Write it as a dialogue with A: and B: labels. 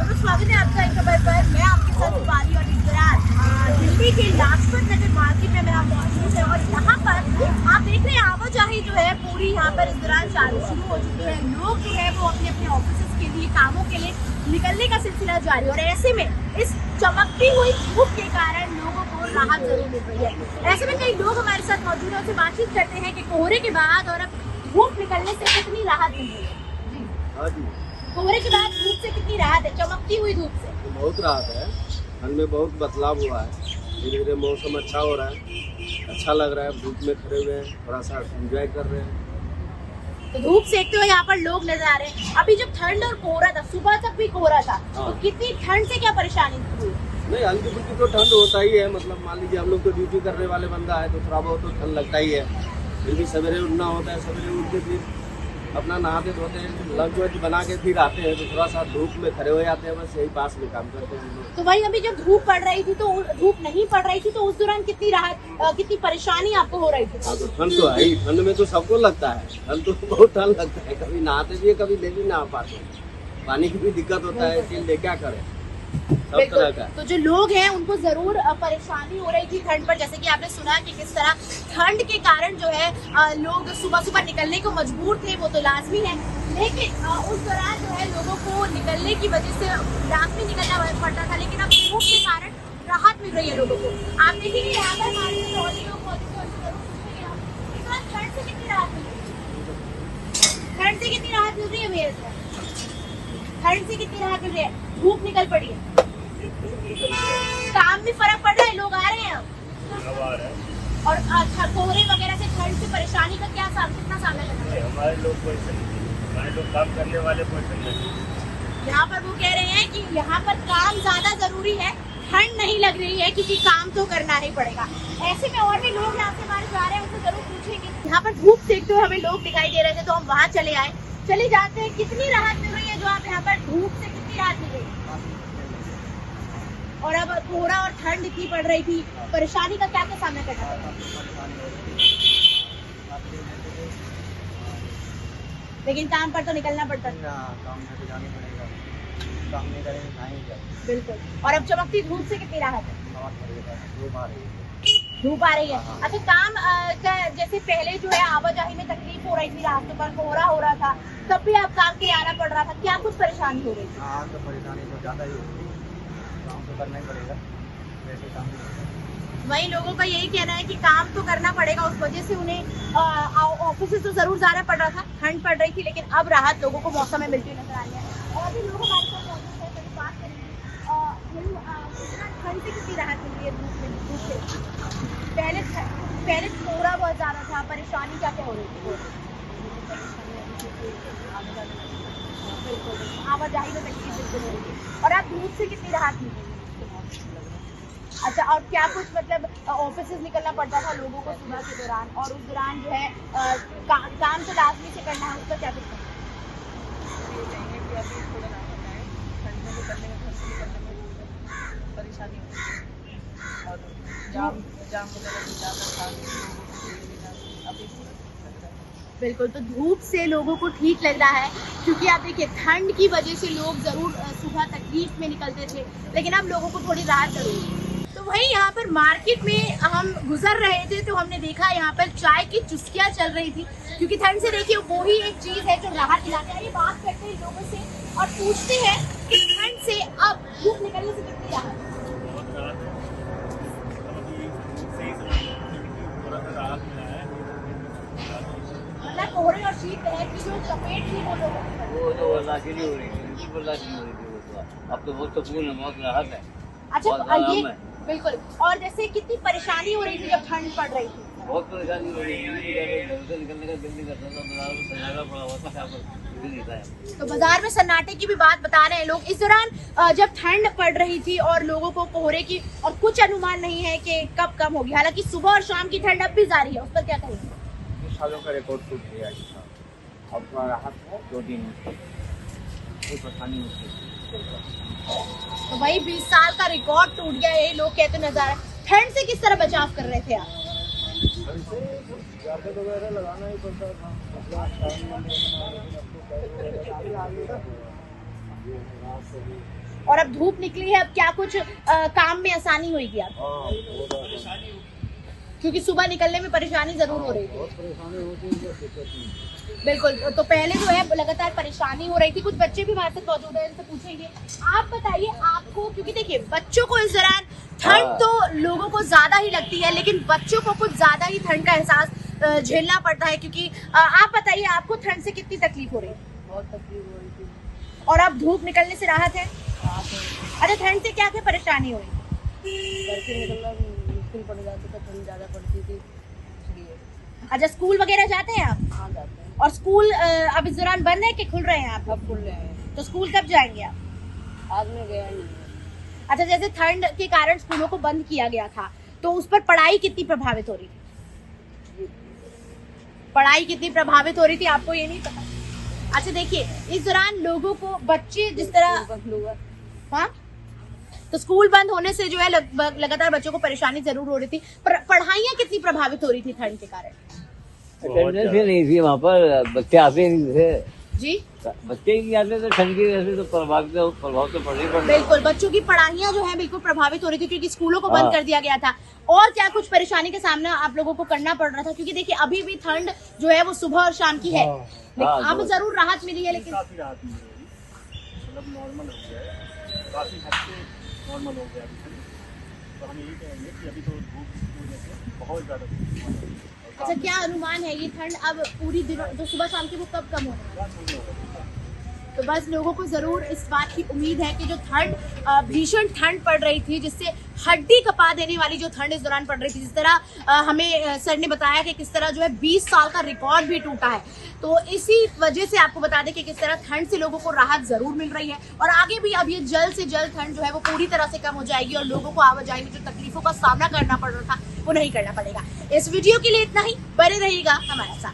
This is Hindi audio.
A: बहुत स्वागत है आपका एक खबर पर। मैं आपके साथ दीपाली और इस दौरान दिल्ली के लाजपत नगर मार्केट में मैं मौजूद है और यहाँ पर आप देख रहे हैं आवाजाही जो है पूरी यहाँ पर इस दौरान शुरू हो चुकी है। लोग जो है वो अपने अपने ऑफिस के लिए, कामों के लिए निकलने का सिलसिला जारी और ऐसे में इस चमकती हुई धूप के कारण लोगों को राहत जरूर मिल रही है। ऐसे में कई लोग हमारे साथ मौजूद है, उनसे बातचीत करते हैं कि कोहरे के बाद और अब धूप निकलने से कितनी राहत मिल रही है। जी, कोहरे के बाद धूप से कितनी राहत है, चमकती हुई धूप से?
B: बहुत राहत है। ठंड में बहुत बदलाव हुआ है, धीरे धीरे मौसम अच्छा हो रहा है, अच्छा लग रहा है। धूप में खड़े हुए हैं, थोड़ा सा एंजॉय कर रहे हैं।
A: तो धूप सेकते हुए यहाँ पर लोग नजर आ रहे हैं। अभी जब ठंड और कोहरा था, सुबह तक भी कोहरा था, तो कितनी ठंड से क्या परेशानी हुई?
B: नहीं, हल्की फुल्की तो ठंड होता ही है। मतलब मान लीजिए हम लोग तो ड्यूटी करने वाले बंदा है, तो थोड़ा बहुत तो ठंड लगता ही है। फिर भी सवेरे उठना होता है, सवेरे उठ के फिर अपना नहाते धोते हैं, लंच वंच बना के फिर आते हैं, तो थोड़ा सा धूप में खड़े हो जाते हैं। बस यही पास में काम करते हैं हम लोग।
A: तो भाई अभी जब धूप पड़ रही थी, तो धूप नहीं पड़ रही थी, तो उस दौरान कितनी राहत, कितनी परेशानी आपको हो रही थी?
B: हाँ, तो ठंड तो है ही। ठंड में तो सबको लगता है, ठंड तो बहुत ठंड लगता है। कभी नहाते भी है, कभी ले भी नहा पाते हैं। पानी की भी दिक्कत होता है, इसलिए क्या करें, सब तरह का।
A: तो जो लोग हैं उनको जरूर परेशानी हो रही थी ठंड पर, जैसे कि आपने सुना कि किस तरह ठंड के कारण जो है लोग सुबह सुबह निकलने को मजबूर थे, वो तो लाजमी है। लेकिन उस दौरान जो है लोगों को निकलने की वजह से लाजमी निकलना पड़ता था, लेकिन अब धूप के कारण राहत मिल रही है लोगों को। आप देखेंगे यहाँ पर हमारे लोग ठंड से कितनी राहत मिल रही है, ठंड से कितनी राहत मिल रही है भैया, ठंड से कितनी राहत मिल रही है, धूप निकल पड़ी है, काम में फर्क पड़ रहा है, लोग आ रहे हैं अब। और अच्छा, कोहरे वगैरह से ठंड से परेशानी का कितना सामना करना है?
C: हमारे लोग काम करने वाले
A: यहाँ पर वो कह रहे हैं कि यहाँ पर काम ज्यादा जरूरी है, ठंड नहीं लग रही है क्योंकि काम तो करना ही पड़ेगा। ऐसे में और भी लोग यहाँ से हमारे जा रहे हैं, उनसे जरूर पूछेंगे। यहाँ पर धूप सेकते हुए हमें लोग दिखाई दे रहे थे, तो हम वहाँ चले आए। चले जाते हैं, कितनी राहत मिल रही है जो आप यहाँ पर धूप से, कितनी राहत मिल रही है? और अब कोहरा और ठंड इतनी पड़ रही थी, परेशानी का क्या सामना करना पड़ा? लेकिन काम पर तो निकलना पड़ता है।
B: काम में जाना पड़ेगा, काम नहीं करेंगे खाएंगे क्या?
A: बिल्कुल। और अब चमकती धूप से कितनी राहत है? धूप आ रही है। अच्छा, काम का जैसे पहले जो है आवाजाही में तकलीफ हो रही थी, रास्तों पर कोहरा हो रहा था, तब भी आप काम के लिए आना पड़ रहा था, क्या कुछ परेशानी हो रही थी?
B: हाँ, तो परेशानी तो ज्यादा ही होगी, काम तो करना ही पड़ेगा, वैसे काम
A: वही लोगों का यही कहना है कि काम तो करना पड़ेगा, उस वजह से उन्हें ऑफिस तो जरूर जाना पड़ रहा था, ठंड पड़ रही थी, लेकिन अब राहत लोगों को मौसम में मिलती नजर आ रही है। और भी लोग हमारे साथ मौजूद हैं, कभी बात करेंगे ठंड से कितनी राहत मिल रही है धूप से? पहले कोहरा बहुत ज्यादा था, परेशानी क्या क्या हो रही थी? आवाजाही में तकलीफ बिल्कुल हो रही है। और आप धूप से कितनी राहत मिल रही है? अच्छा, और क्या कुछ मतलब ऑफिस निकलना पड़ता था लोगों को सुबह के दौरान, और उस दौरान जो है काम तो लाजमी से करना है, उसका क्या कुछ
D: परेशानी होती है और जाम
A: बिल्कुल। तो धूप से लोगों को ठीक लग रहा है, क्योंकि आप देखिए ठंड की वजह से लोग जरूर सुबह तकलीफ में निकलते थे, लेकिन अब लोगों को थोड़ी राहत जरूर है। तो वही यहाँ पर मार्केट में हम गुजर रहे थे, तो हमने देखा यहाँ पर चाय की चुस्कियाँ चल रही थी, क्योंकि ठंड से देखिए वो ही एक चीज है जो राहत दिलाती है। ये बात करते हैं लोगों से और पूछते हैं कि ठंड से अब धूप निकलने से कितनी राहत? मतलब कोहरे और शीतलहर की जो चपेट थी वो लोगों को,
C: वो तो बर्दाश्त नहीं हो रही थी, बिल्कुल बर्दाश्त नहीं हो रही थी वो तो। अब तो बहुत सुकून है, बहुत राहत है।
A: अच्छा, तो ये बिल्कुल। और जैसे कितनी परेशानी हो रही थी जब ठंड पड़ रही थी?
C: बहुत परेशानी हो रही थी, निकलने का दिल नहीं करता था, बाजार में सन्नाटा पड़ा हुआ था।
A: तो बाजार में सन्नाटे की भी बात बता रहे हैं लोग। इस दौरान जब ठंड पड़ रही थी और लोगों को कोहरे की और कुछ अनुमान नहीं है कि कब कम होगी, हालांकि सुबह और शाम की ठंड अब भी जारी है, उस पर क्या कहेंगे?
B: सालों का रिकॉर्ड टूट गया है, अब थोड़ा राहत है, 2 दिन कोई परेशानी नहीं।
A: तो भाई 20 साल का रिकॉर्ड टूट गया, ये लोग कहते नजर आ रहे हैं। ठंड से किस तरह बचाव कर रहे थे आप?
B: जैकेट वगैरह लगाना ही पड़ता था।
A: और अब धूप निकली है, अब क्या कुछ काम में आसानी होगी आप?
C: हाँ, बहुत आसान।
A: क्योंकि सुबह निकलने में परेशानी जरूर हो रही थी।
C: बहुत परेशानी होती है, कोई दिक्कत नहीं।
A: बिल्कुल, तो पहले जो है लगातार परेशानी हो रही थी। कुछ बच्चे भी हमारे साथ मौजूद हैं, इनसे पूछेंगे। आप बताइए आपको, क्योंकि देखिए बच्चों को इस दौरान ठंड तो लोगों को ज्यादा ही लगती है, लेकिन बच्चों को कुछ ज्यादा ही ठंड का एहसास झेलना पड़ता है, क्योंकि आप बताइए आपको ठंड से कितनी तकलीफ हो रही है?
D: बहुत तकलीफ हो रही थी।
A: और अब धूप निकलने से राहत है?
D: रात में
A: अच्छा, ठंड से क्या क्या परेशानी हो रही?
D: घर से निकलना मुश्किल पड़ जाती था, ठंड ज़्यादा पड़ती थी इसलिए।
A: अच्छा, स्कूल वगैरह जाते हैं आप?
D: हाँ जाते हैं।
A: और स्कूल अब इस दौरान बंद है कि खुल रहे हैं आप?
D: अब खुल रहे हैं।
A: तो स्कूल कब जाएंगे आप?
D: आज में गया नहीं है।
A: अच्छा, जैसे ठंड के कारण स्कूलों को बंद किया गया था, तो उस पर पढ़ाई कितनी प्रभावित हो रही थी? पढ़ाई कितनी प्रभावित हो रही थी आपको ये नहीं पता? अच्छा देखिए, इस दौरान लोगों को बच्चे जिस तरह,
D: बंद हुआ।
A: हाँ, तो स्कूल बंद होने से जो है लगातार बच्चों को परेशानी जरूर हो रही थी। पढ़ाइयाँ कितनी प्रभावित हो रही थी ठंड के कारण?
C: अटेंडेंस ही नहीं थी वहाँ पर, बच्चे आते ही नहीं थे।
A: जी
C: बच्चे ही नहीं आते थे ठंड की वजह से, तो प्रभाव तो पड़ ही पड़।
A: बिल्कुल, बच्चों की पढ़ाइयाँ जो है बिल्कुल प्रभावित हो रही थी, क्योंकि स्कूलों को बंद
C: हाँ।
A: कर दिया गया था। और क्या कुछ परेशानी का सामना आप लोगों को करना पड़ रहा था? क्योंकि देखिए अभी भी ठंड जो है वो सुबह और शाम की है, लेकिन
C: हाँ,
A: अब जरूर राहत मिली है, लेकिन
E: काफी राहत मिल रही है, मतलब नॉर्मल हो गया है, काफी हद से नॉर्मल हो गया अभी। तो हम यही कहेंगे कि अभी तो धूप की वजह से बहुत ज्यादा धूप हो रही है।
A: अच्छा, क्या अनुमान है ये ठंड अब पूरी दिनों जो सुबह शाम की वो कब कम होने वाली है? तो बस लोगों को जरूर इस बात की उम्मीद है कि जो ठंड भीषण ठंड पड़ रही थी, जिससे हड्डी कपा देने वाली जो ठंड इस दौरान पड़ रही थी, जिस तरह हमें सर ने बताया कि किस तरह जो है 20 साल का रिकॉर्ड भी टूटा है, तो इसी वजह से आपको बता दें कि किस तरह ठंड से लोगों को राहत जरूर मिल रही है। और आगे भी अब ये जल्द से जल्द ठंड जो है वो पूरी तरह से कम हो जाएगी और लोगों को आवाजाही में जो तकलीफों का सामना करना पड़ रहा था वो नहीं करना पड़ेगा। इस वीडियो के लिए इतना ही, बने रहिएगा हमारे साथ।